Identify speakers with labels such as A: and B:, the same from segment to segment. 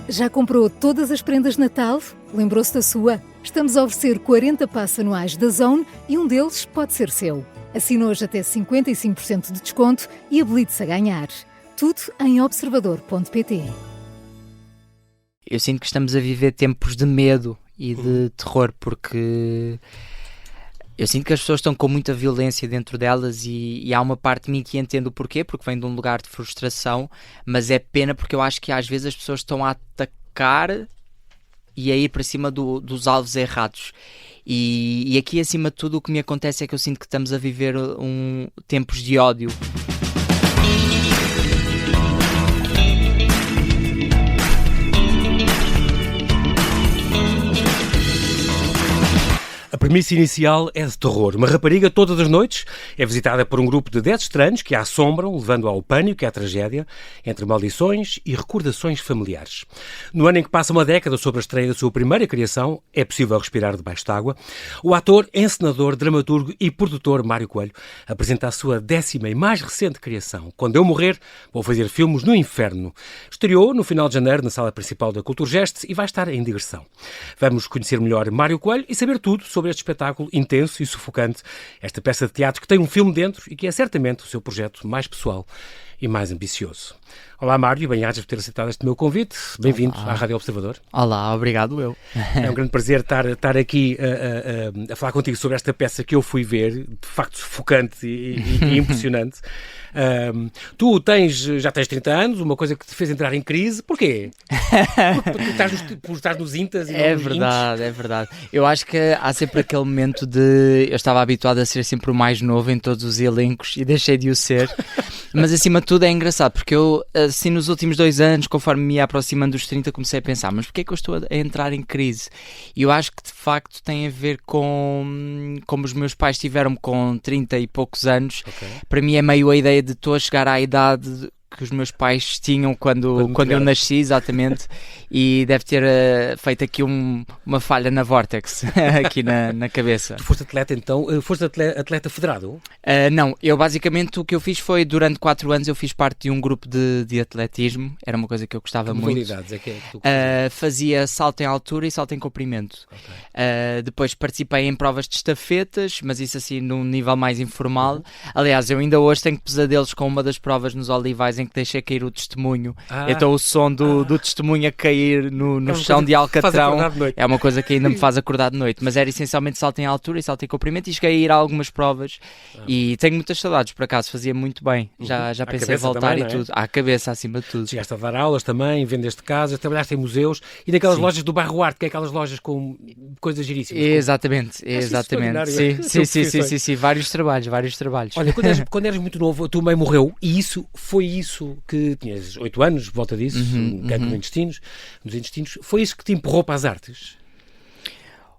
A: Já comprou todas as prendas de Natal? Lembrou-se da sua? Estamos a oferecer 40 passes anuais da Zone e um deles pode ser seu. Assine hoje até 55% de desconto e habilite-se a ganhar. Tudo em observador.pt.
B: Eu sinto que estamos a viver tempos de medo e de terror, porque eu sinto que as pessoas estão com muita violência dentro delas e há uma parte de mim que entende o porquê, porque vem de um lugar de frustração, mas é pena porque eu acho que às vezes as pessoas estão a atacar e a ir para cima dos alvos errados. E aqui, acima de tudo, o que me acontece é que eu sinto que estamos a viver tempos de ódio.
C: A premissa inicial é de terror. Uma rapariga, todas as noites, é visitada por um grupo de 10 estranhos que a assombram, levando ao pânico e à tragédia, entre maldições e recordações familiares. No ano em que passa uma década sobre a estreia da sua primeira criação, É Possível Respirar Debaixo d'Água, o ator, encenador, dramaturgo e produtor Mário Coelho apresenta a sua 10ª e mais recente criação, Quando Eu Morrer, Vou Fazer Filmes no Inferno. Estreou no final de janeiro na sala principal da Culturgest e vai estar em digressão. Vamos conhecer melhor Mário Coelho e saber tudo sobre este espetáculo intenso e sufocante, esta peça de teatro que tem um filme dentro e que é certamente o seu projeto mais pessoal e mais ambicioso. Olá Mário, bem-ajas por ter aceitado este meu convite. Bem-vindo à Rádio Observador.
B: Olá, obrigado eu.
C: É um grande prazer estar aqui a falar contigo sobre esta peça que eu fui ver, de facto sufocante e impressionante. Tu já tens 30 anos, uma coisa que te fez entrar em crise. Porquê? Por estar nos Intas e
B: É verdade, é verdade. Eu acho que há sempre aquele momento de... Eu estava habituado a ser sempre o mais novo em todos os elencos e deixei de o ser. Mas acima de tudo é engraçado, porque eu, assim, nos últimos 2 anos, conforme me ia aproximando dos 30, comecei a pensar, mas porquê é que eu estou a entrar em crise? E eu acho que de facto tem a ver com como os meus pais tiveram com 30 e poucos anos. Okay. Para mim é meio a ideia de estou a chegar à idade que os meus pais tinham quando eu nasci, exatamente, e deve ter feito aqui uma falha na Vortex, aqui na cabeça.
C: Tu foste atleta então? Foste atleta federado?
B: Não, eu basicamente o que eu fiz foi, durante 4 anos eu fiz parte de um grupo de atletismo, era uma coisa que eu gostava muito. Que
C: modalidades é que tu
B: fazia salto em altura e salto em comprimento. Okay. Depois participei em provas de estafetas, mas isso assim num nível mais informal. Aliás, eu ainda hoje tenho pesadelos com uma das provas nos Olivais em que deixei cair o testemunho. Então o som do testemunho a cair no chão de Alcatrão é uma coisa que ainda me faz acordar de noite. Mas era essencialmente salto em altura e salto em comprimento, e cheguei a ir a algumas provas e tenho muitas saudades, por acaso fazia muito bem. Já pensei em voltar também, e tudo. À cabeça, acima de tudo.
C: Chegaste a dar aulas também, vendeste casas, trabalhaste em museus e naquelas lojas do Bairro Arte, que é aquelas lojas com coisas giríssimas.
B: Exatamente. Sim, vários trabalhos.
C: Olha, quando eras muito novo, a tua mãe morreu e foi isso que tinhas 8 anos, volta disso, cancro nos intestinos, foi isso que te empurrou para as artes?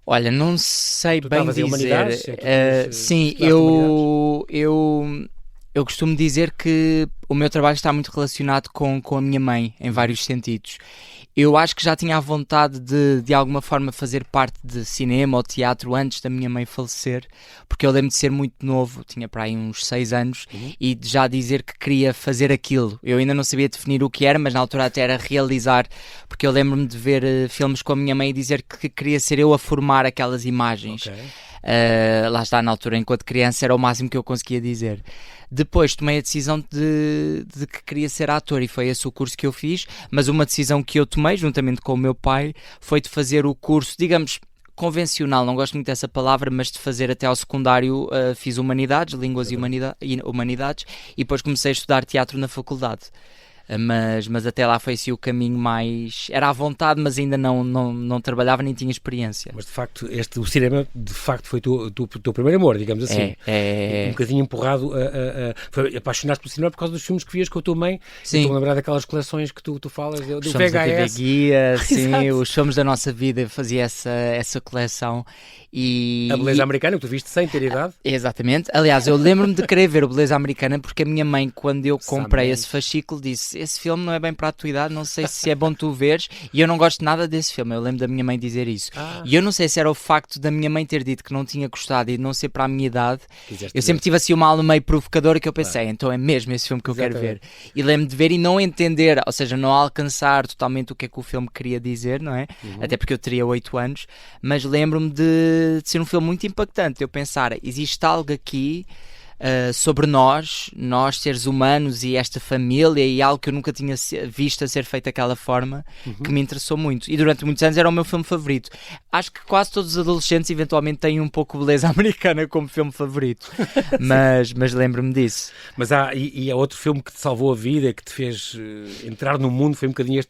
B: Olha, não sei bem dizer. Sim, eu costumo dizer que o meu trabalho está muito relacionado com a minha mãe, em vários sentidos. Eu acho que já tinha a vontade de alguma forma fazer parte de cinema ou teatro antes da minha mãe falecer, porque eu lembro de ser muito novo, tinha para aí uns 6 anos, e de já dizer que queria fazer aquilo. Eu ainda não sabia definir o que era, mas na altura até era realizar, porque eu lembro-me de ver filmes com a minha mãe e dizer que queria ser eu a formar aquelas imagens. Okay. Lá está, na altura, enquanto criança, era o máximo que eu conseguia dizer. Depois tomei a decisão de que queria ser ator e foi esse o curso que eu fiz, mas uma decisão que eu tomei, juntamente com o meu pai, foi de fazer o curso, digamos, convencional, não gosto muito dessa palavra, mas de fazer até ao secundário. Fiz Humanidades, Línguas e Humanidades, e depois comecei a estudar teatro na faculdade. Mas até lá foi assim o caminho mais... Era à vontade, mas ainda não trabalhava nem tinha experiência.
C: Mas de facto, o cinema de facto foi o teu primeiro amor, digamos assim. Um bocadinho empurrado apaixonaste pelo cinema por causa dos filmes que vias com a tua mãe. Sim. Estou a lembrar daquelas coleções que tu falas, do VHS.
B: Da TV Guia, sim, os filmes da nossa vida, fazia essa coleção. E
C: a Beleza Americana, que tu viste sem ter idade?
B: Exatamente. Aliás, eu lembro-me de querer ver o Beleza Americana porque a minha mãe, quando eu comprei esse fascículo, disse: esse filme não é bem para a tua idade, não sei se é bom tu veres, e eu não gosto nada desse filme, eu lembro da minha mãe dizer isso. E eu não sei se era o facto da minha mãe ter dito que não tinha gostado e de não ser para a minha idade. Eu sempre tive assim uma alma meio provocadora que eu pensei, então é mesmo esse filme que eu quero ver. E lembro de ver e não entender, ou seja, não alcançar totalmente o que é que o filme queria dizer, não é? Até porque eu teria 8 anos, mas lembro-me de ser um filme muito impactante. Eu pensar, existe algo aqui sobre nós seres humanos e esta família, e algo que eu nunca tinha visto a ser feito daquela forma, que me interessou muito, e durante muitos anos era o meu filme favorito. Acho que quase todos os adolescentes eventualmente têm um pouco Beleza Americana como filme favorito, mas lembro-me disso.
C: Mas há outro filme que te salvou a vida, que te fez entrar no mundo, foi um bocadinho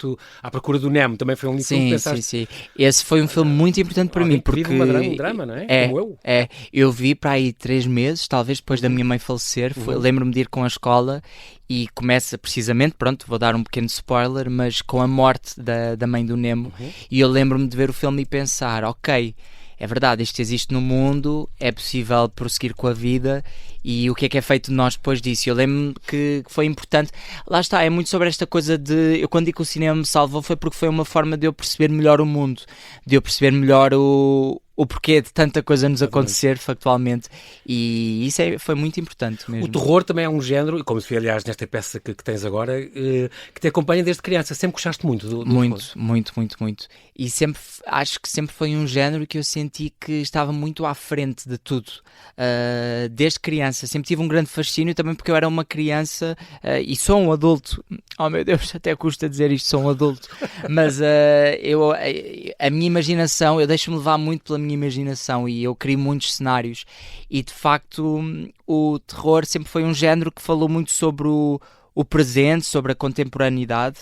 C: À Procura do Nemo, também foi um filme que pensaste...
B: Sim. Esse foi um filme muito importante para mim, porque...
C: um drama, não é? Como eu.
B: Eu vi para aí 3 meses, talvez depois da minha mãe falecer, lembro-me de ir com a escola e começa precisamente, pronto, vou dar um pequeno spoiler, mas com a morte da mãe do Nemo, e eu lembro-me de ver o filme e pensar, ok, é verdade, isto existe no mundo, é possível prosseguir com a vida, e o que é feito de nós depois disso? Eu lembro-me que foi importante. Lá está, é muito sobre esta coisa de... Eu quando digo que o cinema me salvou foi porque foi uma forma de eu perceber melhor o mundo, de eu perceber melhor o porquê de tanta coisa nos acontecer factualmente, e isso foi muito importante mesmo.
C: O terror também é um género, como se vê aliás nesta peça que tens agora, que te acompanha desde criança. Sempre gostaste muito do
B: muito. E acho que sempre foi um género que eu senti que estava muito à frente de tudo. Desde criança. Sempre tive um grande fascínio também porque eu era uma criança e sou um adulto. Oh meu Deus, até custa dizer isto, sou um adulto. Mas a minha imaginação, eu deixo-me levar muito pela minha imaginação e eu crio muitos cenários, e de facto o terror sempre foi um género que falou muito sobre o presente, sobre a contemporaneidade,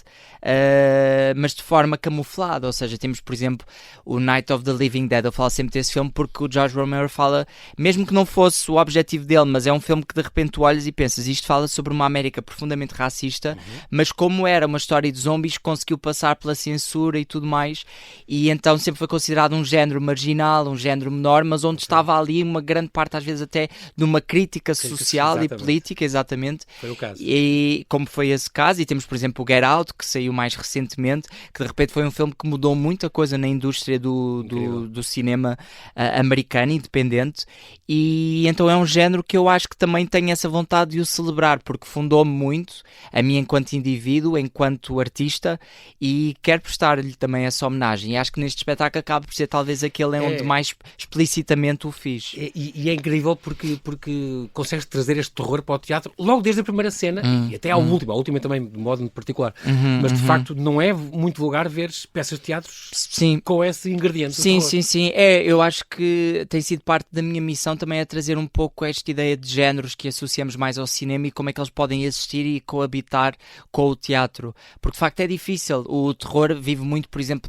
B: mas de forma camuflada. Ou seja, temos por exemplo o Night of the Living Dead. Eu falo sempre desse filme porque o George Romero fala, mesmo que não fosse o objetivo dele, mas é um filme que de repente tu olhas e pensas, isto fala sobre uma América profundamente racista, mas como era uma história de zombies, conseguiu passar pela censura e tudo mais, e então sempre foi considerado um género marginal, um género menor, mas onde estava ali uma grande parte às vezes até de uma crítica social e política, exatamente.
C: Foi o caso.
B: E como foi esse caso, e temos por exemplo o Get Out, que saiu mais recentemente, que de repente foi um filme que mudou muita coisa na indústria do cinema americano, independente, e então é um género que eu acho que também tenho essa vontade de o celebrar, porque fundou-me muito, a mim enquanto indivíduo, enquanto artista, e quero prestar-lhe também essa homenagem, e acho que neste espetáculo acaba por ser talvez aquele onde mais explicitamente o fiz.
C: E é incrível porque consegues trazer este terror para o teatro logo desde a primeira cena, e até à última, a última também de modo particular, mas de facto não é muito vulgar ver peças de teatro com esse ingrediente.
B: Sim. Eu acho que tem sido parte da minha missão também, é trazer um pouco esta ideia de géneros que associamos mais ao cinema e como é que eles podem existir e coabitar com o teatro, porque de facto é difícil. O terror vive muito, por exemplo,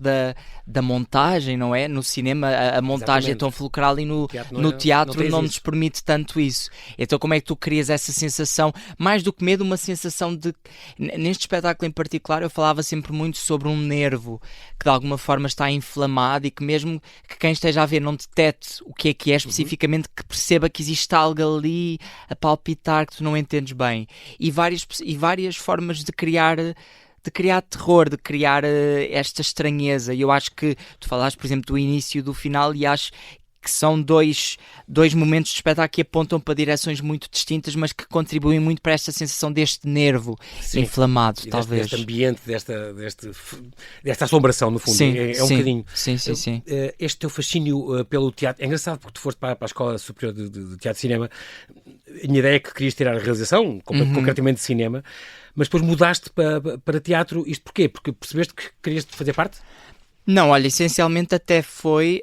B: da montagem, não é? No cinema a montagem é tão fulcral, e no teatro não nos permite tanto isso. Então como é que tu crias essa sensação, mais do que medo, uma sensação de... Neste espetáculo em particular eu falava sempre muito sobre um nervo que de alguma forma está inflamado, e que mesmo que quem esteja a ver não detecte o que é especificamente, que perceba que existe algo ali a palpitar que tu não entendes bem, e várias formas de criar terror, de criar esta estranheza. E eu acho que tu falaste, por exemplo, do início e do final, e acho que são dois momentos de espetáculo que apontam para direções muito distintas, mas que contribuem muito para esta sensação deste nervo inflamado, e talvez.
C: Deste ambiente, desta assombração, no fundo. É um bocadinho.
B: Sim.
C: Este teu fascínio pelo teatro, é engraçado porque tu foste para a Escola Superior de Teatro e Cinema. A minha ideia é que querias tirar a realização, concretamente de cinema, mas depois mudaste para teatro. Isto porquê? Porque percebeste que querias fazer parte?
B: Não, olha, essencialmente até foi...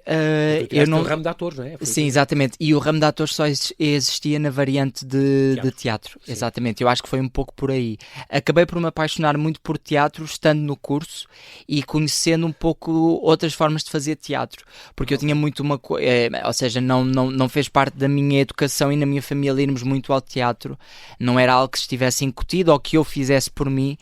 C: eu não... o ramo de atores, não é?
B: Sim, exatamente. E o ramo de atores só existia na variante de teatro. Exatamente. Eu acho que foi um pouco por aí. Acabei por me apaixonar muito por teatro estando no curso e conhecendo um pouco outras formas de fazer teatro. Porque eu tinha muito uma coisa... ou seja, não fez parte da minha educação e na minha família irmos muito ao teatro. Não era algo que estivesse incutido ou que eu fizesse por mim.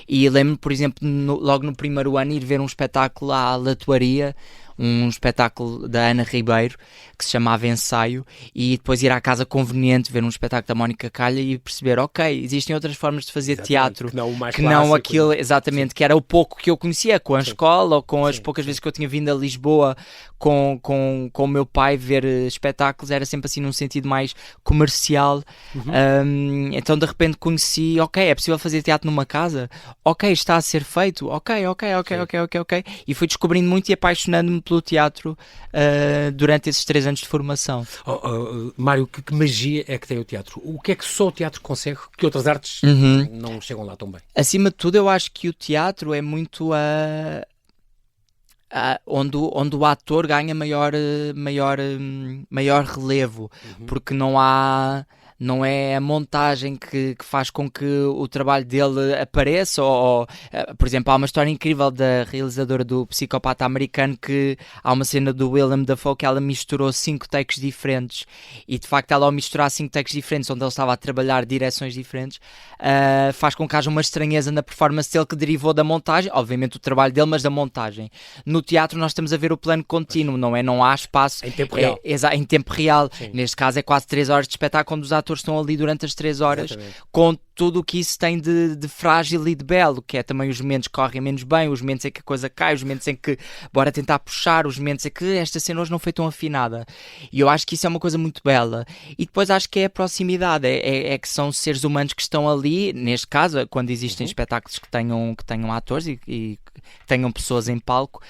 B: E lembro-me, por exemplo, logo no primeiro ano, ir ver um espetáculo à Latuaria, um espetáculo da Ana Ribeiro que se chamava Ensaio, e depois ir à Casa Conveniente ver um espetáculo da Mónica Calha e perceber, ok, existem outras formas de fazer teatro
C: que não o mais
B: que
C: clássico,
B: não aquilo, exatamente, que era o pouco que eu conhecia com a escola ou com as
C: Sim,
B: poucas vezes que eu tinha vindo a Lisboa com o meu pai ver espetáculos, era sempre assim num sentido mais comercial. Então de repente conheci, ok, é possível fazer teatro numa casa, ok, está a ser feito, ok, e fui descobrindo muito e apaixonando-me pelo teatro durante esses 3 anos de formação.
C: Mário, que magia é que tem o teatro? O que é que só o teatro consegue que outras artes não chegam lá tão bem?
B: Acima de tudo, eu acho que o teatro é muito onde o ator ganha maior relevo, porque não é a montagem que faz com que o trabalho dele apareça, por exemplo, há uma história incrível da realizadora do Psicopata Americano, que há uma cena do Willem Dafoe que ela misturou 5 takes diferentes, e de facto ela ao misturar 5 takes diferentes, onde ele estava a trabalhar direções diferentes, faz com que haja uma estranheza na performance dele que derivou da montagem, obviamente o trabalho dele, mas da montagem. No teatro nós estamos a ver o plano contínuo, não há espaço
C: em tempo real.
B: Em tempo real.
C: Sim.
B: Neste caso é quase 3 horas de espetáculo, onde os atores estão ali durante as 3 horas. Exatamente. Com tudo o que isso tem de frágil e de belo, que é também os momentos que correm menos bem, os momentos em que a coisa cai, os momentos em que bora tentar puxar, os momentos em que esta cena hoje não foi tão afinada. E eu acho que isso é uma coisa muito bela. E depois acho que é a proximidade, é que são seres humanos que estão ali, neste caso, quando existem espetáculos que tenham atores e que tenham pessoas em palco,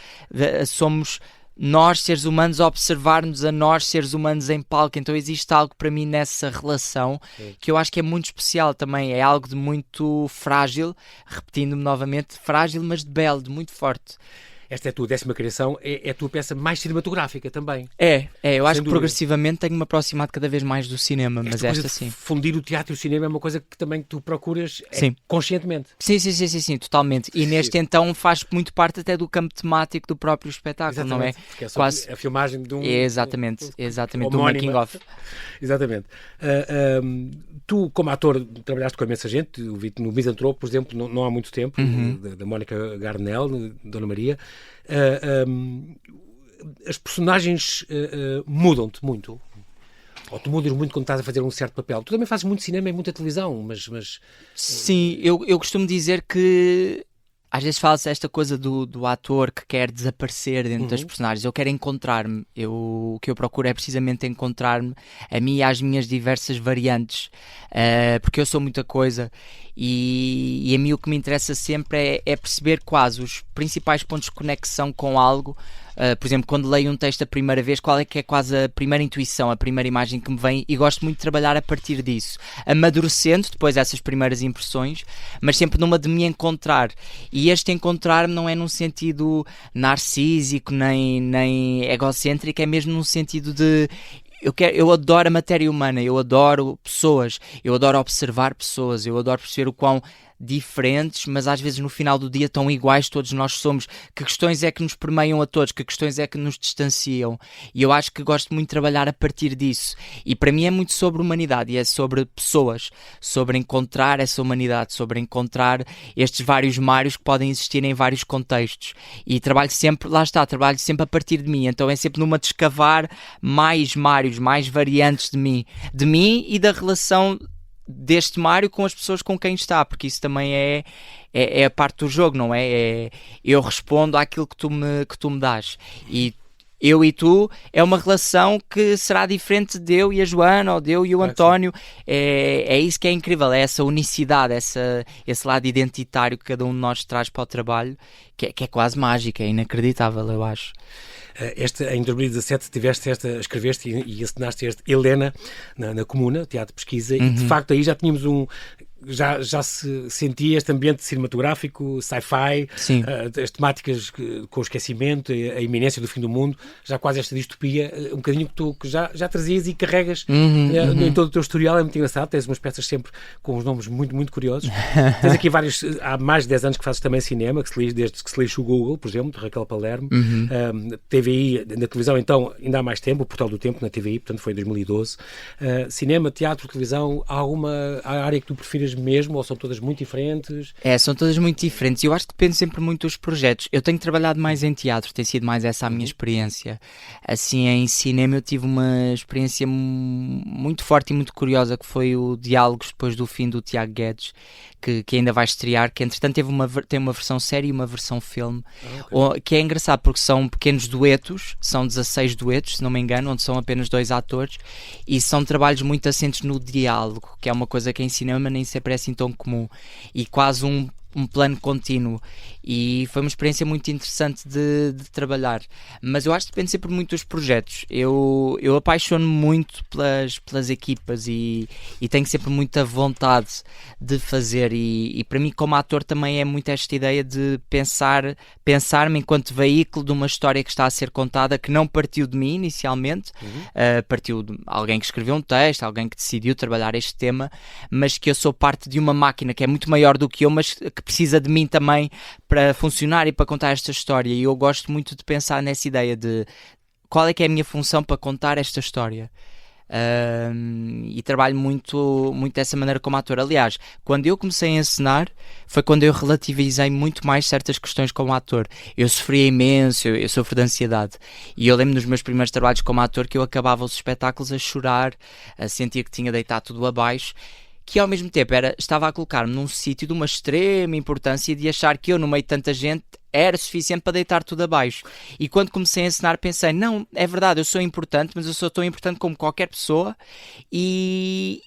B: somos nós, seres humanos, a observar-nos a nós, seres humanos em palco. Então existe algo para mim nessa relação que eu acho que é muito especial também. É algo de muito frágil, repetindo-me novamente, frágil, mas de belo, de muito forte.
C: Esta é a tua 10ª criação, é a tua peça mais cinematográfica também.
B: Eu acho que progressivamente tenho-me aproximado cada vez mais do cinema, mas esta sim.
C: Fundir o teatro e o cinema é uma coisa que também tu procuras conscientemente.
B: Sim, totalmente. E neste então faz muito parte até do campo temático do próprio espetáculo, não é?
C: Porque é quase a filmagem de um...
B: Exatamente, do making-of.
C: Exatamente. Tu, como ator, trabalhaste com imensa gente, eu vi-te no Misantropo, por exemplo, não há muito tempo, da Mónica Garnel, Dona Maria. As personagens mudam-te muito, ou tu mudas muito quando estás a fazer um certo papel. Tu também fazes muito cinema e muita televisão, mas...
B: Sim, eu costumo dizer que às vezes fala-se esta coisa do ator que quer desaparecer dentro das personagens. Eu quero encontrar-me. O que eu procuro é precisamente encontrar-me a mim e às minhas diversas variantes, porque eu sou muita coisa e a mim o que me interessa sempre é perceber quase os principais pontos de conexão com algo. Por exemplo, quando leio um texto a primeira vez, qual é que é quase a primeira intuição, a primeira imagem que me vem, e gosto muito de trabalhar a partir disso, amadurecendo depois essas primeiras impressões, mas sempre numa de me encontrar. E este encontrar-me não é num sentido narcísico nem egocêntrico, é mesmo num sentido de... Eu adoro a matéria humana, eu adoro pessoas, eu adoro observar pessoas, eu adoro perceber o quão diferentes, mas às vezes no final do dia tão iguais todos nós somos. Que questões é que nos permeiam a todos? Que questões é que nos distanciam? E eu acho que gosto muito de trabalhar a partir disso. E para mim é muito sobre humanidade, e é sobre pessoas, sobre encontrar essa humanidade, sobre encontrar estes vários Mários que podem existir em vários contextos. E trabalho sempre a partir de mim. Então é sempre numa de escavar mais Mários, mais variantes de mim e da relação deste Mário com as pessoas com quem está, porque isso também é a parte do jogo, não é? Eu respondo àquilo que tu me dás, e eu e tu é uma relação que será diferente de eu e a Joana, ou de eu e o António. É isso que é incrível, é essa unicidade, esse lado identitário que cada um de nós traz para o trabalho, que é quase mágico, é inacreditável, eu acho.
C: Em 2017 escreveste e assinaste este Helena na Comuna, Teatro de Pesquisa, e de facto aí já tínhamos já se sentia este ambiente cinematográfico, sci-fi, as temáticas com o esquecimento, a iminência do fim do mundo, já quase esta distopia, um bocadinho que já trazias e carregas em todo o teu historial. É muito engraçado, tens umas peças sempre com uns nomes muito, muito curiosos. Tens aqui vários, há mais de 10 anos que fazes também cinema, desde que se lixe o Google, por exemplo, de Raquel Palermo. TVI, na televisão então ainda há mais tempo, o Portal do Tempo na TVI, portanto foi em 2012. Cinema, teatro, televisão, há alguma área que tu prefiras mesmo ou são todas muito diferentes?
B: São todas muito diferentes e eu acho que depende sempre muito dos projetos. Eu tenho trabalhado mais em teatro, tem sido mais essa a minha experiência. Assim, em cinema eu tive uma experiência muito forte e muito curiosa, que foi o Diálogos depois do fim do Tiago Guedes, que ainda vai estrear, que entretanto tem uma versão série e uma versão filme, que é engraçado porque são pequenos duetos, são 16 duetos, se não me engano, onde são apenas 2 atores, e são trabalhos muito assentes no diálogo, que é uma coisa que em cinema nem sempre é assim tão comum, e quase um plano contínuo, e foi uma experiência muito interessante de trabalhar, mas eu acho que depende sempre muito dos projetos. Eu apaixono-me muito pelas equipas e tenho sempre muita vontade de fazer, e para mim como ator também é muito esta ideia de pensar-me enquanto veículo de uma história que está a ser contada, que não partiu de mim inicialmente, partiu de alguém que escreveu um texto, alguém que decidiu trabalhar este tema, mas que eu sou parte de uma máquina que é muito maior do que eu, mas que precisa de mim também para funcionar e para contar esta história, e eu gosto muito de pensar nessa ideia de qual é que é a minha função para contar esta história. E trabalho muito dessa maneira como ator. Aliás, quando eu comecei a encenar foi quando eu relativizei muito mais certas questões como ator. Eu sofria imenso, eu sofro de ansiedade, e eu lembro nos meus primeiros trabalhos como ator que eu acabava os espetáculos a chorar, a sentir que tinha deitado tudo abaixo, que ao mesmo tempo estava a colocar-me num sítio de uma extrema importância, de achar que eu, no meio de tanta gente, era suficiente para deitar tudo abaixo. E quando comecei a encenar pensei, não, é verdade, eu sou importante, mas eu sou tão importante como qualquer pessoa, e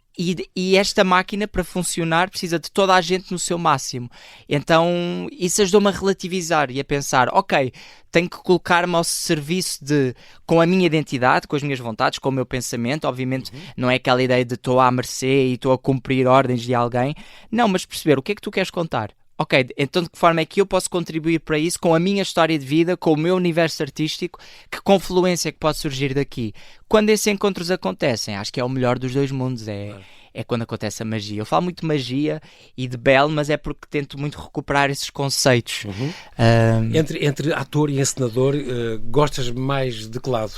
B: esta máquina, para funcionar, precisa de toda a gente no seu máximo. Então isso ajudou-me a relativizar e a pensar, ok, tenho que colocar-me ao serviço com a minha identidade, com as minhas vontades, com o meu pensamento. Obviamente não é aquela ideia de estou à mercê e estou a cumprir ordens de alguém, não, mas perceber o que é que tu queres contar. Ok, então de que forma é que eu posso contribuir para isso com a minha história de vida, com o meu universo artístico, que confluência é que pode surgir daqui? Quando esses encontros acontecem, acho que é o melhor dos dois mundos, é quando acontece a magia. Eu falo muito de magia e de Bell, mas é porque tento muito recuperar esses conceitos.
C: Entre ator e encenador, gostas mais de que lado?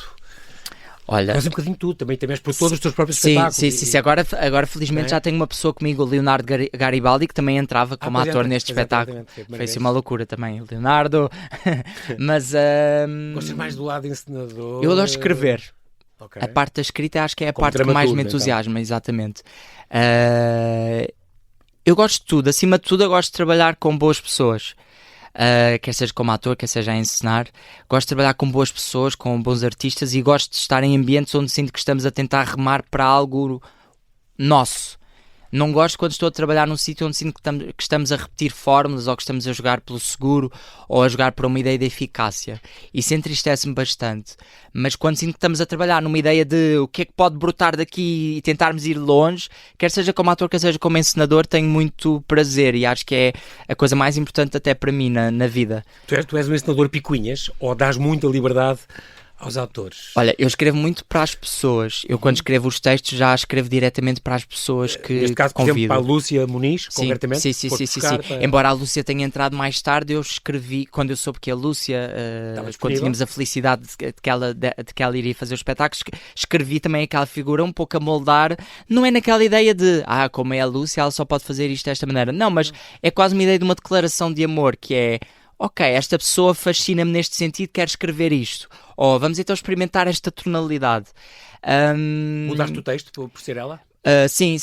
B: Olha,
C: mas um bocadinho tudo, também és por todos os teus próprios espetáculos.
B: Sim. Agora felizmente já tenho uma pessoa comigo, o Leonardo Garibaldi, que também entrava como ator neste espetáculo. Foi assim uma loucura também, Leonardo. Mas
C: gostas mais do lado encenador?
B: Eu adoro escrever. A parte da escrita acho que é a parte que mais me entusiasma, então. Exatamente. Eu gosto de tudo, acima de tudo eu gosto de trabalhar com boas pessoas. Quer seja como ator, quer seja a encenar, gosto de trabalhar com boas pessoas, com bons artistas, e gosto de estar em ambientes onde sinto que estamos a tentar remar para algo nosso. Não gosto quando estou a trabalhar num sítio onde sinto que estamos a repetir fórmulas, ou que estamos a jogar pelo seguro, ou a jogar por uma ideia de eficácia. Isso entristece-me bastante. Mas quando sinto que estamos a trabalhar numa ideia de o que é que pode brotar daqui e tentarmos ir longe, quer seja como ator, quer seja como encenador, tenho muito prazer, e acho que é a coisa mais importante até para mim na vida.
C: Tu és um encenador picuinhas, ou dás muita liberdade aos autores?
B: Olha, eu escrevo muito para as pessoas. Eu quando escrevo os textos já escrevo diretamente para as pessoas que
C: neste caso, por
B: convido.
C: exemplo, para a Lúcia Muniz, concretamente?
B: Sim. Embora a Lúcia tenha entrado mais tarde, eu escrevi, quando eu soube que a Lúcia, quando tínhamos a felicidade de que ela iria fazer os espetáculos, escrevi também aquela figura um pouco a moldar. Não é naquela ideia de, como é a Lúcia, ela só pode fazer isto desta maneira. Não, mas é quase uma ideia de uma declaração de amor, que é, ok, esta pessoa fascina-me neste sentido, quero escrever isto. Vamos então experimentar esta tonalidade.
C: Mudaste o texto por ser ela?
B: Sim.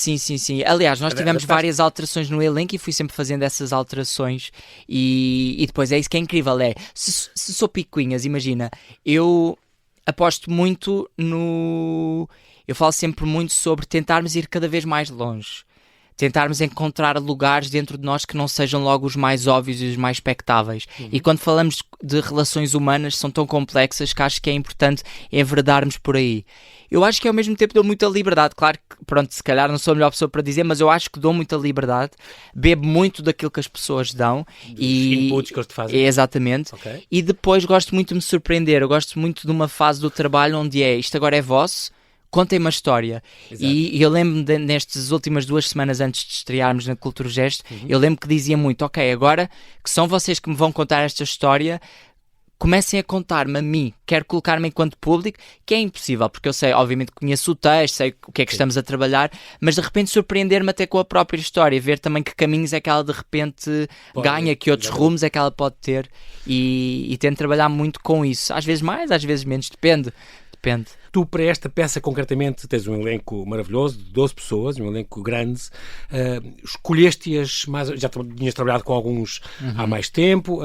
B: Aliás, nós tivemos várias alterações no elenco e fui sempre fazendo essas alterações. E depois é isso que é incrível. Se sou picuinhas, imagina, eu aposto muito eu falo sempre muito sobre tentarmos ir cada vez mais longe. Tentarmos encontrar lugares dentro de nós que não sejam logo os mais óbvios e os mais expectáveis. E quando falamos de relações humanas, são tão complexas que acho que é importante enverdarmos por aí. Eu acho que ao mesmo tempo dou muita liberdade. Claro que, pronto, se calhar não sou a melhor pessoa para dizer, mas eu acho que dou muita liberdade. Bebo muito daquilo que as pessoas dão.
C: Dos inputs que eles te fazem.
B: Exatamente.
C: Okay.
B: E depois gosto muito de me surpreender. Eu gosto muito de uma fase do trabalho onde isto agora é vosso. Contem uma história. E eu lembro-me nestas últimas 2 semanas antes de estrearmos na Cultura Gesto, eu lembro que dizia muito, ok, agora que são vocês que me vão contar esta história, comecem a contar-me a mim, quero colocar-me enquanto público, que é impossível, porque eu sei, obviamente conheço o texto, sei o que é que estamos a trabalhar, mas de repente surpreender-me até com a própria história, ver também que caminhos é que ela de repente ganha, que outros rumos é que ela pode ter, e tento trabalhar muito com isso, às vezes mais, às vezes menos, depende.
C: Tu, para esta peça concretamente, tens um elenco maravilhoso de 12 pessoas, um elenco grande. Escolheste-as mais. Já tinhas trabalhado com alguns há mais tempo.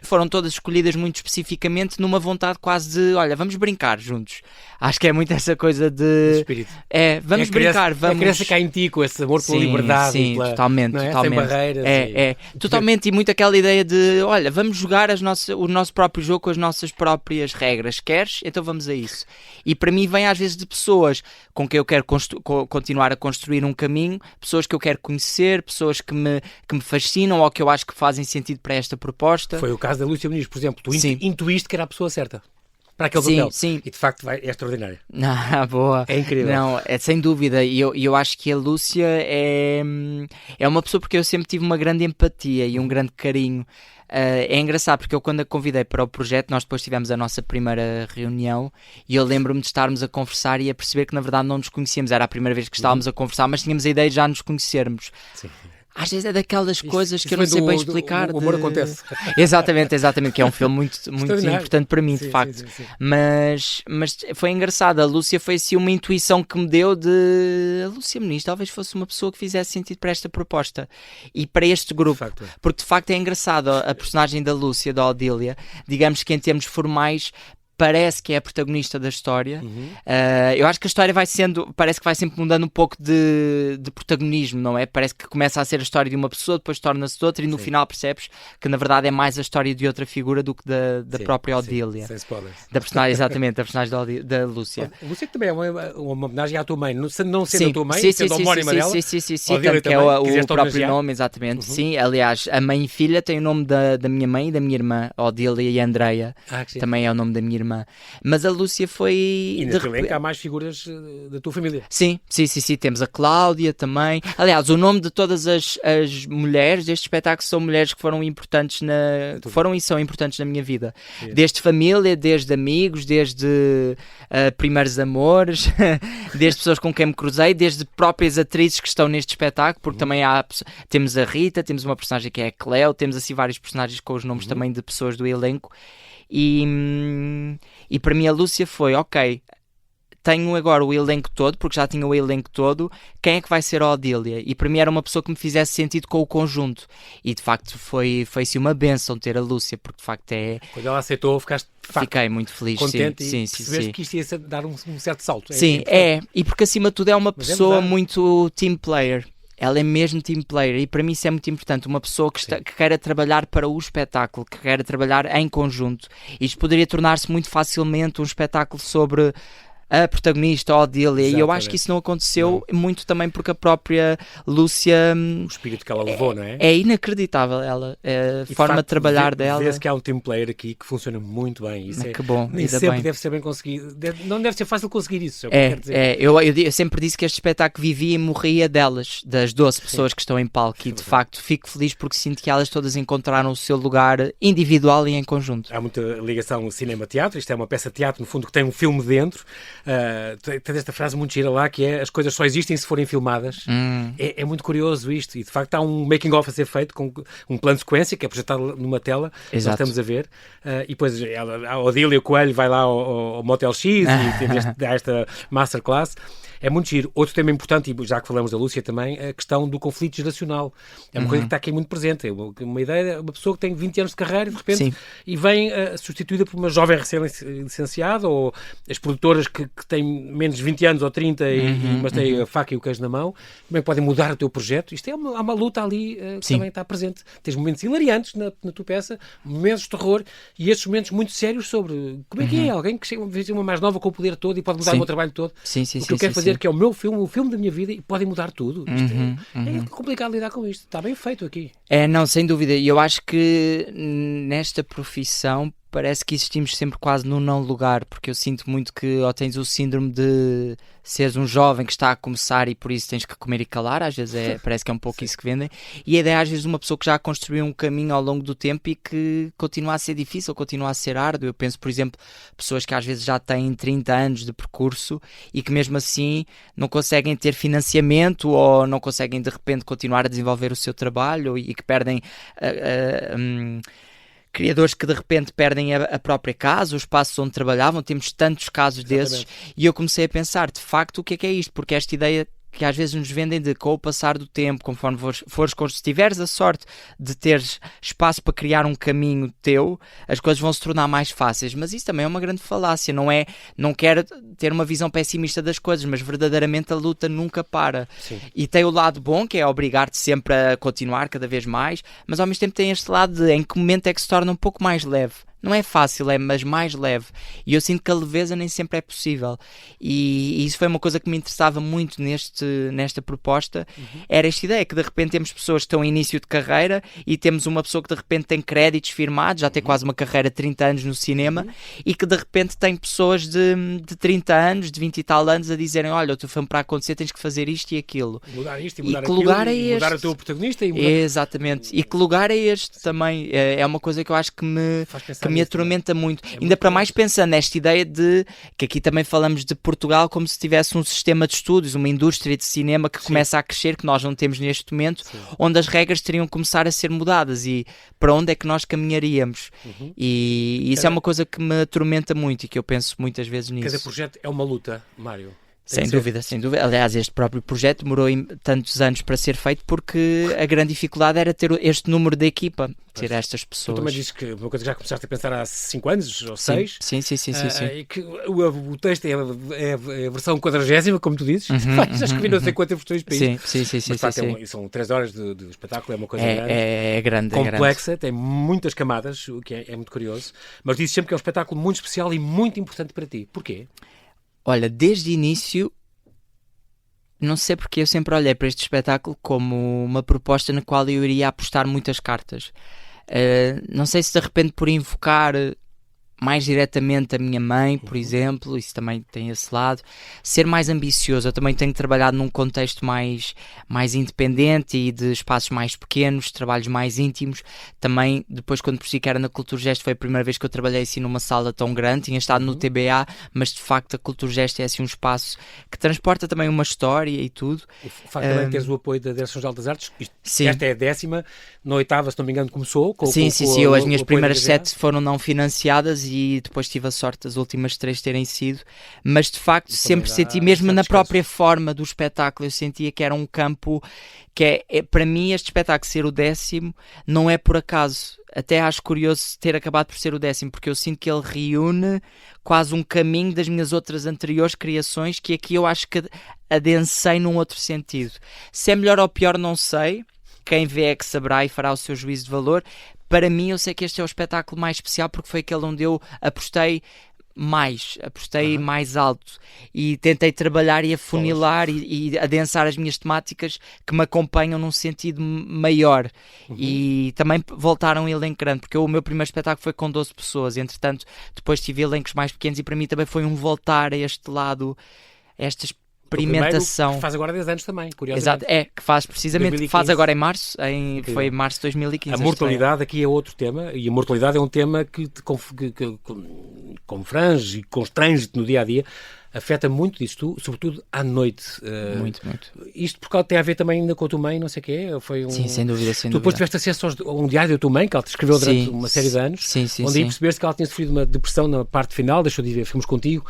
B: Foram todas escolhidas muito especificamente numa vontade quase de, olha, vamos brincar juntos. Acho que é muito essa coisa de...
C: espírito.
B: Vamos brincar, vamos...
C: É a criança cá em ti, com esse amor pela liberdade.
B: Sim,
C: pela,
B: totalmente,
C: não é?
B: totalmente.
C: Sem barreiras.
B: Totalmente, e muito aquela ideia de, olha, vamos jogar o nosso próprio jogo com as nossas próprias regras. Queres? Então vamos a isso. E para mim vem às vezes de pessoas com quem eu quero continuar a construir um caminho, pessoas que eu quero conhecer, pessoas que me fascinam ou que eu acho que fazem sentido para esta proposta.
C: Foi o caso da Lúcia Muniz, por exemplo. Tu intuíste que era a pessoa certa para aquele papel.
B: Sim.
C: E de facto é extraordinária.
B: Boa.
C: É incrível.
B: Não, é sem dúvida. E eu acho que a Lúcia é uma pessoa porque eu sempre tive uma grande empatia e um grande carinho. É engraçado porque eu, quando a convidei para o projeto, nós depois tivemos a nossa primeira reunião e eu lembro-me de estarmos a conversar e a perceber que na verdade não nos conhecíamos, era a primeira vez que estávamos a conversar, mas tínhamos a ideia de já nos conhecermos.
C: Sim.
B: Às vezes é daquelas coisas que eu não sei bem explicar.
C: O amor acontece.
B: Exatamente, que é um filme muito importante para mim, de facto.
C: Sim.
B: Mas foi engraçado. A Lúcia foi assim uma intuição que me deu de... A Lúcia Muniz talvez fosse uma pessoa que fizesse sentido para esta proposta e para este grupo. Porque de facto é engraçado a personagem da Lúcia, da Odília, digamos que em termos formais parece que é a protagonista da história. Eu acho que a história parece que vai sempre mudando um pouco de protagonismo, não é? Parece que começa a ser a história de uma pessoa, depois torna-se de outra e no final percebes que na verdade é mais a história de outra figura do que da própria Odília.
C: Sem spoilers.
B: Da personagem, exatamente, da personagem da Lúcia.
C: A Lúcia também é uma homenagem à tua mãe, não sendo a tua mãe, sendo a homónima dela.
B: Sim, tanto que é o próprio nome, exatamente. Sim, aliás, a mãe e filha têm o nome da minha mãe e da minha irmã, Odília e Andreia. Também é o nome da minha irmã. Mas a Lúcia foi...
C: E neste elenco há mais figuras da tua família.
B: Sim. Temos a Cláudia também. Aliás, o nome de todas as mulheres deste espetáculo são mulheres que foram importantes e são importantes na minha vida. Sim. Desde família, desde amigos, desde primeiros amores, desde pessoas com quem me cruzei, desde próprias atrizes que estão neste espetáculo, porque também temos a Rita, temos uma personagem que é a Cleo, temos assim vários personagens com os nomes também de pessoas do elenco. E para mim a Lúcia foi, ok, tenho agora o elenco todo, porque já tinha o elenco todo, quem é que vai ser a Odília? E para mim era uma pessoa que me fizesse sentido com o conjunto. E de facto foi-se uma bênção ter a Lúcia, porque de facto é...
C: Quando ela aceitou,
B: fiquei muito feliz,
C: contente,
B: sim.
C: Percebeste que isto ia dar um certo salto.
B: E porque acima de tudo é uma pessoa muito team player. Ela é mesmo team player e para mim isso é muito importante. Uma pessoa que queira trabalhar para o espetáculo, que queira trabalhar em conjunto. Isto poderia tornar-se muito facilmente um espetáculo sobre a protagonista, a Odília. Exatamente. E eu acho que isso não aconteceu muito também porque a própria Lúcia...
C: O espírito que ela levou, não é?
B: É inacreditável a forma de trabalhar dela.
C: Vê-se que há um team player aqui que funciona muito bem. Isso
B: que bom.
C: Nem sempre deve ser bem conseguido. Não deve ser fácil conseguir isso.
B: Eu sempre disse que este espetáculo vivia e morria delas, das 12 pessoas que estão em palco. E de facto fico feliz porque sinto que elas todas encontraram o seu lugar individual e em conjunto.
C: Há muita ligação cinema-teatro. Isto é uma peça de teatro, no fundo, que tem um filme dentro. Tens esta frase muito gira lá que é: as coisas só existem se forem filmadas. É muito curioso isto, e de facto há um making of a ser feito com um plano de sequência que é projetado numa tela. Nós estamos a ver, e depois a Odília Coelho vai lá ao Motel X e tem esta masterclass. É muito giro. Outro tema importante, e já que falamos da Lúcia também, a questão do conflito geracional. É uma coisa que está aqui muito presente. É uma ideia, uma pessoa que tem 20 anos de carreira, de repente, e vem substituída por uma jovem recém-licenciada, ou as produtoras que têm menos de 20 anos ou 30, mas têm a faca e o queijo na mão, também podem mudar o teu projeto. Há uma luta ali que também está presente. Tens momentos hilariantes na tua peça, momentos de terror, e estes momentos muito sérios sobre como é que é alguém que chega uma mais nova com o poder todo e pode mudar o meu trabalho todo. O que eu quero fazer que é o meu filme, o filme da minha vida, e podem mudar tudo. É complicado lidar com isto. Está bem feito aqui.
B: Não, sem dúvida. E eu acho que nesta profissão parece que existimos sempre quase no não lugar, porque eu sinto muito que ou tens o síndrome de seres um jovem que está a começar e por isso tens que comer e calar, às vezes parece que é um pouco isso que vendem, e a ideia às vezes de uma pessoa que já construiu um caminho ao longo do tempo e que continua a ser difícil, continua a ser árduo. Eu penso, por exemplo, pessoas que às vezes já têm 30 anos de percurso e que mesmo assim não conseguem ter financiamento ou não conseguem de repente continuar a desenvolver o seu trabalho e que perdem criadores que de repente perdem a própria casa, os espaços onde trabalhavam. Temos tantos casos desses, e eu comecei a pensar, de facto, o que é isto? Porque esta ideia que às vezes nos vendem de com o passar do tempo, conforme se tiveres a sorte de teres espaço para criar um caminho teu, as coisas vão se tornar mais fáceis, mas isso também é uma grande falácia, não quero ter uma visão pessimista das coisas, mas verdadeiramente a luta nunca para.
C: Sim.
B: E tem o lado bom, que é obrigar-te sempre a continuar cada vez mais, mas ao mesmo tempo tem este lado de em que momento é que se torna um pouco mais leve. Não é fácil, mas mais leve. E eu sinto que a leveza nem sempre é possível. E isso foi uma coisa que me interessava muito nesta proposta. Era esta ideia, que de repente temos pessoas que estão em início de carreira e temos uma pessoa que de repente tem créditos firmados, já tem quase uma carreira de 30 anos no cinema, e que de repente tem pessoas de 30 anos, de 20 e tal anos, a dizerem, olha, o teu filme para acontecer tens que fazer isto e aquilo.
C: Mudar isto e mudar
B: que
C: aquilo,
B: lugar é
C: e mudar
B: este?
C: o teu protagonista. E mudar...
B: Exatamente. E que lugar é este também? É uma coisa que eu acho que me atormenta muito. Ainda para mais pensando nesta ideia de que aqui também falamos de Portugal como se tivesse um sistema de estudos, uma indústria de cinema que começa a crescer, que nós não temos neste momento, onde as regras teriam que começar a ser mudadas e para onde é que nós caminharíamos. E isso é uma coisa que me atormenta muito e que eu penso muitas vezes nisso.
C: Cada projeto é uma luta, Mário.
B: Sem dúvida. Aliás, este próprio projeto demorou tantos anos para ser feito porque a grande dificuldade era ter este número de equipa, ter estas pessoas.
C: Tu também dizes que uma coisa que já começaste a pensar há 5 anos ou 6.
B: Sim.
C: E que o texto é a versão 40ª, como tu dizes. Já escrevi não sei quantas versões para isso. Mas são 3 horas de espetáculo, é uma coisa grande. Complexa, tem muitas camadas, o que é muito curioso. Mas dizes sempre que é um espetáculo muito especial e muito importante para ti. Porquê?
B: Olha, desde o início, não sei porque eu sempre olhei para este espetáculo como uma proposta na qual eu iria apostar muitas cartas. Não sei se de repente por invocar mais diretamente a minha mãe, por exemplo, isso também tem esse lado, ser mais ambicioso. Eu também tenho trabalhado num contexto mais independente e de espaços mais pequenos, trabalhos mais íntimos. Também, depois quando percebi que era na Culturgest, foi a primeira vez que eu trabalhei assim numa sala tão grande. Tinha estado no TBA, mas de facto a Culturgest é assim um espaço que transporta também uma história e tudo.
C: O facto também de teres o apoio da Direção-Geral das Artes,
B: sim.
C: Esta é a 10ª, na 8ª, se não me engano, começou.
B: Sim, as minhas primeiras 7 foram não financiadas e depois tive a sorte das últimas 3 terem sido, mas de facto sempre senti, mesmo na própria forma do espetáculo, eu sentia que era um campo que para mim este espetáculo ser o 10º não é por acaso. Até acho curioso ter acabado por ser o 10º, porque eu sinto que ele reúne quase um caminho das minhas outras anteriores criações, que aqui eu acho que adensei num outro sentido. Se é melhor ou pior não sei, quem vê é que saberá e fará o seu juízo de valor. Para mim, eu sei que este é o espetáculo mais especial porque foi aquele onde eu apostei mais alto e tentei trabalhar e afunilar e adensar as minhas temáticas que me acompanham num sentido maior. E também voltaram um elenco grande, porque o meu primeiro espetáculo foi com 12 pessoas, entretanto depois tive elencos mais pequenos e para mim também foi um voltar a este lado, a esta experimentação.
C: Que faz agora 10 anos também, curiosamente.
B: Exato, que faz precisamente, 2015. Faz agora em março, foi março de 2015.
C: A mortalidade aqui é outro tema, e a mortalidade é um tema que confrange e constrange-te no dia-a-dia, afeta muito isso, sobretudo à noite.
B: Muito.
C: Isto por causa tem a ver também ainda com a tua mãe, não sei o quê?
B: Sim, sem dúvida.
C: Tu depois tiveste acesso a um diário da tua mãe, que ela te escreveu durante uma série de anos, onde aí percebeste que ela tinha sofrido uma depressão na parte final, deixou de ir ver filmes contigo,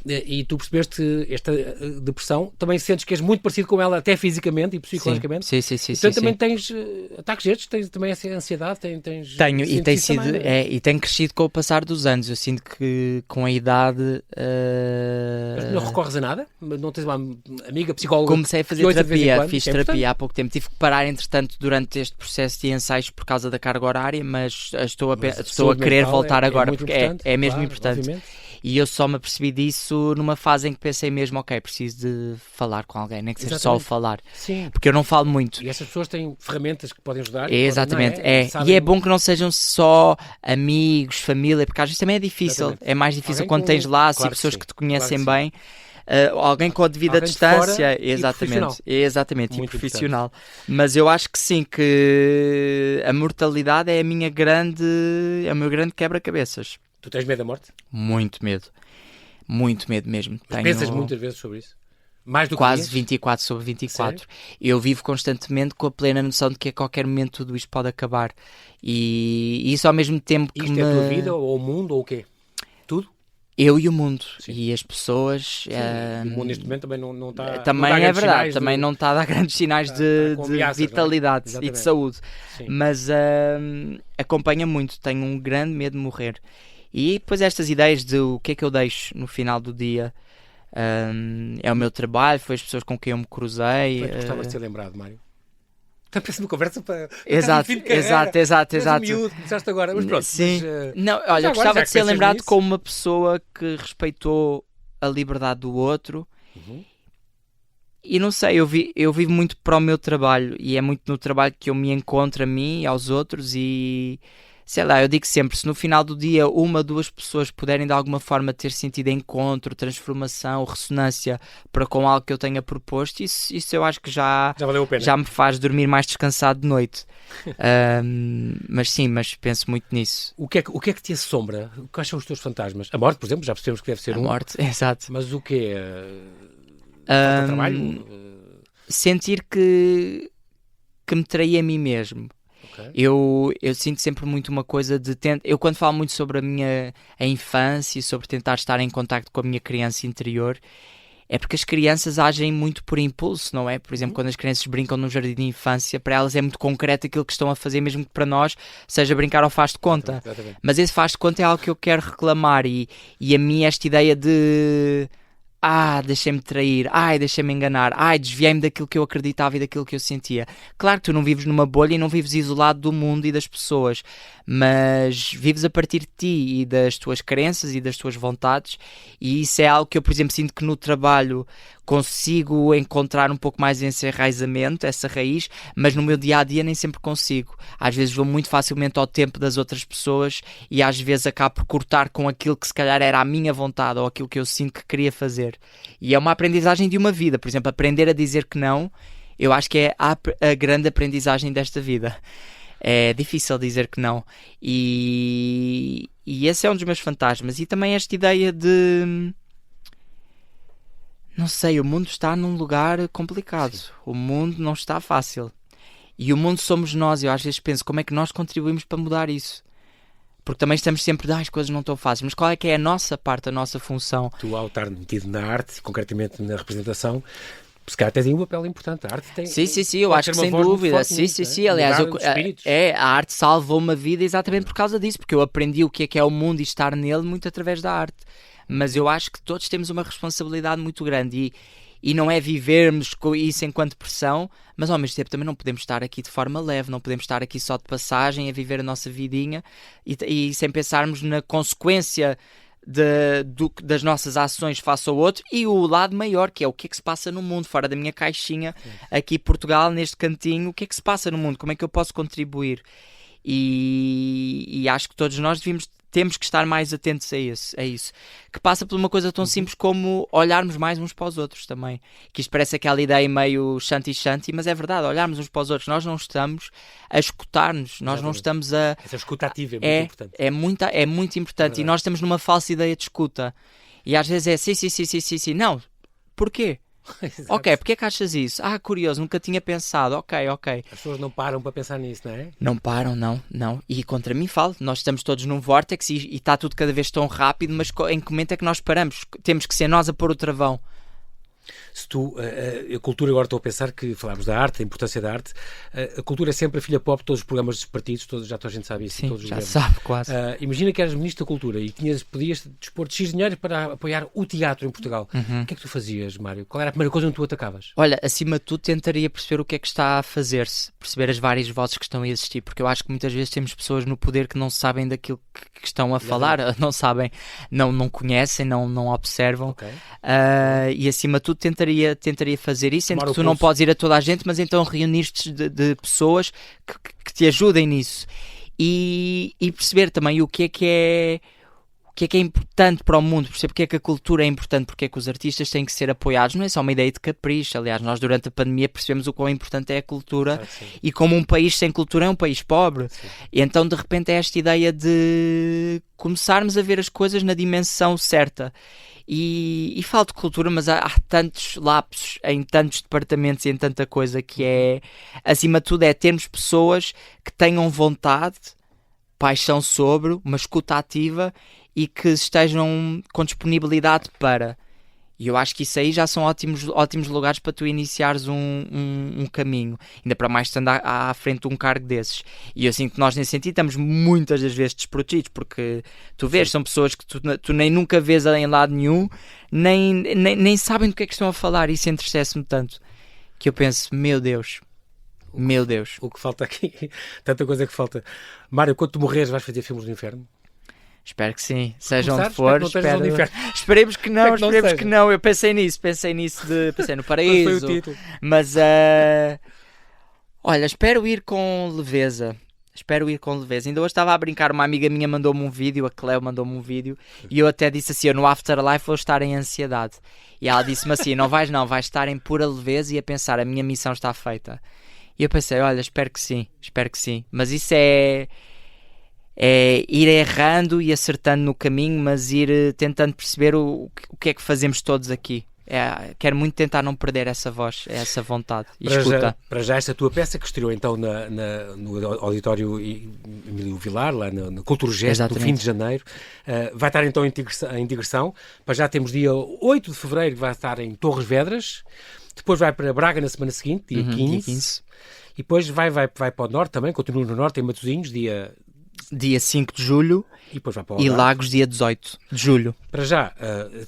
C: e tu percebeste esta depressão, também sentes que és muito parecido com ela, até fisicamente e psicologicamente.
B: Sim.
C: Portanto, também tens ataques destes, tens também essa ansiedade,
B: Tenho, e tem sido, e tem crescido com o passar dos anos. Eu sinto que com a idade...
C: Mas não recorres a nada? Não tens uma amiga psicóloga?
B: Comecei a fazer terapia, fiz terapia há pouco tempo. Tive que parar, entretanto, durante este processo de ensaios por causa da carga horária, mas estou a querer voltar agora, porque é mesmo importante. Obviamente. E eu só me apercebi disso numa fase em que pensei mesmo, ok, preciso de falar com alguém, nem que seja só o falar.
C: Sim.
B: Porque eu não falo muito.
C: E essas pessoas têm ferramentas que podem ajudar.
B: Exatamente,
C: Sabem...
B: E é bom que não sejam só amigos, família, porque às vezes também é difícil.
C: Exatamente.
B: É mais difícil
C: Alguém
B: quando tens laços e pessoas
C: sim.
B: que te conhecem
C: Claro
B: bem. Alguém com a devida distância, exatamente, e profissional. Mas eu acho que sim, que a mortalidade é o meu grande quebra-cabeças.
C: Tu tens medo da morte?
B: Muito medo mesmo.
C: Pensas muitas vezes sobre isso? Mais do que
B: quase
C: dias?
B: 24/24.
C: Sério?
B: Eu vivo constantemente com a plena noção de que a qualquer momento tudo isto pode acabar. E isso ao mesmo tempo que
C: isto é a tua vida, ou o mundo, ou o quê? Tudo?
B: Eu e o mundo,
C: sim.
B: e as pessoas...
C: O mundo neste momento também não está...
B: Também é verdade, também não está a dar grandes sinais de
C: ameaças,
B: vitalidade e de saúde.
C: Sim.
B: Mas acompanha muito, tenho um grande medo de morrer. E depois estas ideias de o que é que eu deixo no final do dia, é o meu trabalho, foi as pessoas com quem eu me cruzei.
C: Como é que gostavas de ser lembrado, Mário? Está a pensar uma conversa para...
B: Exato.
C: Miúdo, começaste agora, mas pronto.
B: Sim.
C: Mas,
B: não, olha, gostava de ser lembrado
C: nisso...
B: como uma pessoa que respeitou a liberdade do outro. E não sei, eu vivo muito para o meu trabalho, e é muito no trabalho que eu me encontro a mim e aos outros, e sei lá, eu digo sempre, se no final do dia uma, duas pessoas puderem de alguma forma ter sentido encontro, transformação, ressonância para com algo que eu tenha proposto, isso eu acho que já
C: valeu a pena.
B: Já me faz dormir mais descansado de noite. Mas sim, mas penso muito nisso.
C: O que é que te assombra? Quais são os teus fantasmas? A morte, por exemplo, já percebemos que deve ser
B: a morte, exato.
C: Mas o que é? Falta de trabalho?
B: Sentir que me traí a mim mesmo. Okay. Eu sinto sempre muito uma coisa de... Eu quando falo muito sobre a infância e sobre tentar estar em contacto com a minha criança interior, é porque as crianças agem muito por impulso, não é? Por exemplo, quando as crianças brincam num jardim de infância, para elas é muito concreto aquilo que estão a fazer, mesmo que para nós seja brincar ao faz de conta.
C: Exatamente.
B: Mas esse faz de conta é algo que eu quero reclamar, e a mim esta ideia de... deixei-me trair, deixei-me enganar, desviei-me daquilo que eu acreditava e daquilo que eu sentia. Claro que tu não vives numa bolha e não vives isolado do mundo e das pessoas, mas vives a partir de ti e das tuas crenças e das tuas vontades, e isso é algo que eu, por exemplo, sinto que no trabalho consigo encontrar um pouco mais esse enraizamento, essa raiz, mas no meu dia-a-dia nem sempre consigo. Às vezes vou muito facilmente ao tempo das outras pessoas e às vezes acabo por cortar com aquilo que se calhar era a minha vontade ou aquilo que eu sinto que queria fazer. E é uma aprendizagem de uma vida. Por exemplo, aprender a dizer que não, eu acho que é a grande aprendizagem desta vida. É difícil dizer que não. E esse é um dos meus fantasmas. E também esta ideia de... Não sei, o mundo está num lugar complicado. Sim. O mundo não está fácil. E o mundo somos nós. Eu às vezes penso, como é que nós contribuímos para mudar isso? Porque também estamos sempre, as coisas não estão fáceis. Mas qual é que é a nossa parte, a nossa função?
C: Tu, ao estar metido na arte, concretamente na representação, se calhar tens um papel importante. A arte tem...
B: Sim, eu acho que sem dúvida. Sim. Aliás, a arte salvou uma vida exatamente por causa disso. Porque eu aprendi o que é o mundo e estar nele muito através da arte. Mas eu acho que todos temos uma responsabilidade muito grande e não é vivermos com isso enquanto pressão, mas ao mesmo tempo também não podemos estar aqui de forma leve, não podemos estar aqui só de passagem a viver a nossa vidinha e sem pensarmos na consequência das nossas ações face ao outro e o lado maior, que é o que é que se passa no mundo, fora da minha caixinha, aqui em Portugal, neste cantinho, o que é que se passa no mundo, como é que eu posso contribuir? E acho que todos nós temos que estar mais atentos a isso, que passa por uma coisa tão simples como olharmos mais uns para os outros também, que isto parece aquela ideia meio shanti, mas é verdade, olharmos uns para os outros, nós não estamos a escutar-nos, nós não estamos a...
C: Essa escuta ativa é muito importante.
B: É muito importante, e nós temos numa falsa ideia de escuta, e às vezes é sim, não, porquê? Ok, porque é que achas isso? Curioso, nunca tinha pensado. Ok.
C: As pessoas não param para pensar nisso, não é?
B: Não param, não. E contra mim falo, nós estamos todos num vórtice e está tudo cada vez tão rápido, mas em que momento é que nós paramos? Temos que ser nós a pôr o travão.
C: Se tu, a cultura, agora estou a pensar que falámos da arte, da importância da arte, a cultura é sempre a filha pop de todos os programas dos partidos, já toda a gente sabe isso.
B: Sim,
C: todos os
B: já
C: governos.
B: sabe quase.
C: Imagina que eras Ministro da Cultura e podias dispor de X dinheiro para apoiar o teatro em Portugal. O que é que tu fazias, Mário? Qual era a primeira coisa onde tu atacavas?
B: Olha, acima de tudo tentaria perceber o que é que está a fazer-se, perceber as várias vozes que estão a existir, porque eu acho que muitas vezes temos pessoas no poder que não sabem daquilo que estão a falar, não sabem, não conhecem, não observam.
C: Okay.
B: E acima de tudo tentaria fazer isso, sendo que tu
C: o
B: não
C: pulso.
B: podes ir a toda a gente, mas então reunir-te de pessoas que te ajudem nisso e perceber também o que é importante para o mundo, perceber porque é que a cultura é importante, porque é que os artistas têm que ser apoiados. Não é só uma ideia de capricho. Aliás, nós durante a pandemia percebemos o quão importante é a cultura e como um país sem cultura é um país pobre.
C: Sim.
B: E então de repente é esta ideia de começarmos a ver as coisas na dimensão certa. E falo de cultura, mas há tantos lapsos em tantos departamentos e em tanta coisa que é, acima de tudo, é termos pessoas que tenham vontade, paixão sobre, uma escuta ativa e que estejam com disponibilidade para. E eu acho que isso aí já são ótimos lugares para tu iniciares um caminho. Ainda para mais estando à frente de um cargo desses. E eu sinto que nós nesse sentido estamos muitas das vezes desprotegidos, porque tu vês, são pessoas que tu nem nunca vês em lado nenhum, nem sabem do que é que estão a falar. E isso entristece-me tanto, que eu penso, meu Deus.
C: O que falta aqui, tanta coisa que falta. Mário, quando tu morreres vais fazer filmes do inferno?
B: Espero que sim, seja
C: Começar,
B: onde for. Esperemos que não, esperemos que não. Eu pensei nisso, pensei no paraíso.
C: Foi o título.
B: Mas, olha, espero ir com leveza. Ainda hoje estava a brincar, uma amiga minha mandou-me um vídeo, a Cleo mandou-me um vídeo, e eu até disse assim, eu no Afterlife vou estar em ansiedade. E ela disse-me assim, não, vais estar em pura leveza e a pensar, a minha missão está feita. E eu pensei, olha, espero que sim. Mas isso é ir errando e acertando no caminho, mas ir tentando perceber o que é que fazemos todos aqui. Quero muito tentar não perder essa voz, essa vontade e escuta.
C: Para já esta tua peça que estreou então no auditório Emílio Vilar, lá no Cultura Gesto, no fim de janeiro, vai estar então em digressão. Para já temos dia 8 de fevereiro que vai estar em Torres Vedras, depois vai para Braga na semana seguinte, dia 15. E depois vai para o Norte também, continua no Norte, em Matosinhos,
B: dia 5 de julho
C: e depois vai para
B: e Lagos dia 18 de julho.
C: Para já,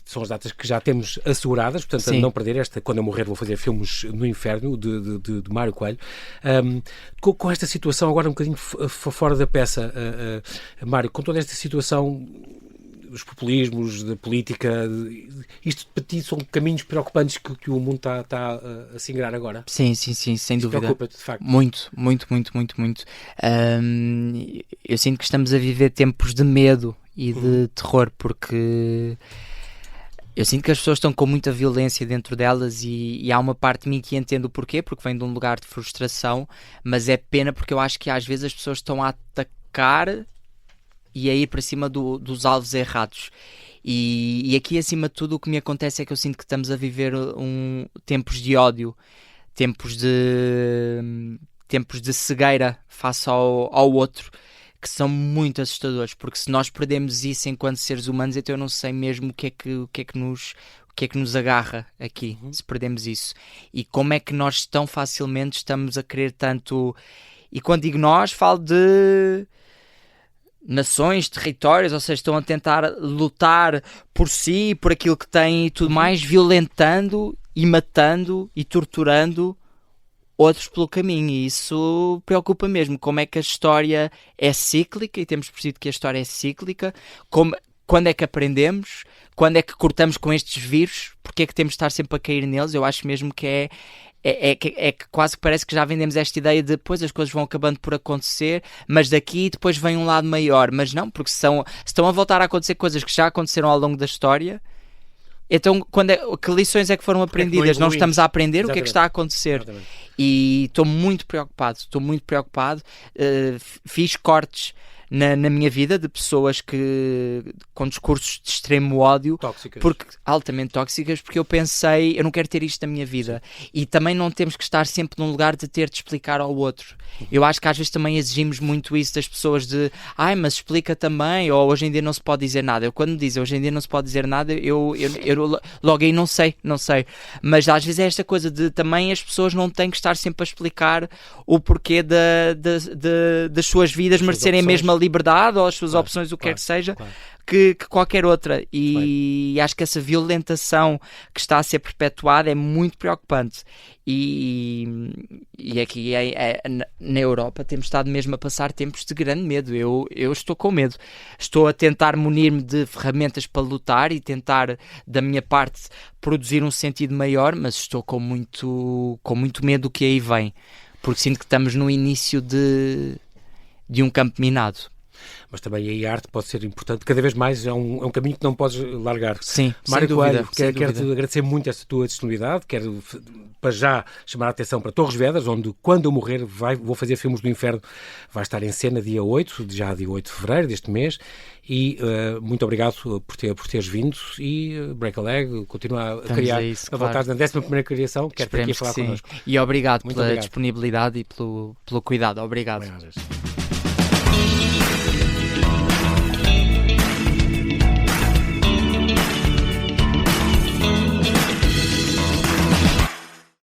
C: são as datas que já temos asseguradas, portanto, a não perder esta, quando eu morrer vou fazer filmes no inferno, de Mário Coelho. Com esta situação, agora um bocadinho fora da peça, Mário, com toda esta situação, os populismos, da política, isto para ti são caminhos preocupantes que o mundo está a se ingrar agora?
B: Sim, sem dúvida.
C: Preocupa-te, de facto.
B: Muito. Eu sinto que estamos a viver tempos de medo e de terror, porque eu sinto que as pessoas estão com muita violência dentro delas e há uma parte de mim que entende o porquê, porque vem de um lugar de frustração, mas é pena porque eu acho que às vezes as pessoas estão a atacar e a ir para cima dos alvos errados. E aqui, acima de tudo, o que me acontece é que eu sinto que estamos a viver tempos de ódio, tempos de cegueira face ao outro, que são muito assustadores, porque se nós perdemos isso enquanto seres humanos, então eu não sei mesmo o que é que nos agarra aqui, se perdemos isso. E como é que nós tão facilmente estamos a querer tanto... E quando digo nós, falo de nações, territórios, ou seja, estão a tentar lutar por si, por aquilo que têm e tudo mais, violentando e matando e torturando outros pelo caminho, e isso preocupa mesmo. Como é que a história é cíclica, e temos percebido que a história é cíclica, quando é que aprendemos, quando é que cortamos com estes vírus, porque é que temos de estar sempre a cair neles. Eu acho mesmo que é que quase que parece que já vendemos esta ideia de depois as coisas vão acabando por acontecer, mas daqui depois vem um lado maior. Mas não, porque se estão a voltar a acontecer coisas que já aconteceram ao longo da história, então que lições é que foram aprendidas? Não estamos a aprender. Exatamente. O que é que está a acontecer? Exatamente. E estou muito preocupado. Fiz cortes na minha vida de pessoas com discursos de extremo ódio, altamente tóxicas, porque eu pensei, eu não quero ter isto na minha vida. Sim. E também não temos que estar sempre num lugar de ter de explicar ao outro. Eu acho que às vezes também exigimos muito isso das pessoas de, mas explica também, ou hoje em dia não se pode dizer nada. Eu quando me dizem hoje em dia não se pode dizer nada, eu logo aí não sei. Mas às vezes é esta coisa de também as pessoas não têm que estar sempre a explicar o porquê das suas vidas merecerem a mesma liberdade ou as suas opções, o que quer que seja, que qualquer outra. E acho que essa violentação que está a ser perpetuada é muito preocupante. E aqui na Europa temos estado mesmo a passar tempos de grande medo. Eu estou com medo. Estou a tentar munir-me de ferramentas para lutar e tentar, da minha parte, produzir um sentido maior, mas estou com muito medo do que aí vem. Porque sinto que estamos no início de um campo minado.
C: Mas também aí a arte pode ser importante. Cada vez mais é um caminho que não podes largar.
B: Sim,
C: Mário
B: sem dúvida.
C: Quero-te agradecer muito esta tua disponibilidade. Quero, para já, chamar a atenção para Torres Vedras, onde, quando eu morrer, vou fazer Filmes do Inferno. Vai estar em cena dia 8 de fevereiro deste mês. E muito obrigado por teres vindo. E Break a Leg continua a criar, a voltar na 11ª criação. Quero ter aqui a falar connosco.
B: E obrigado pela disponibilidade e pelo cuidado. Obrigado.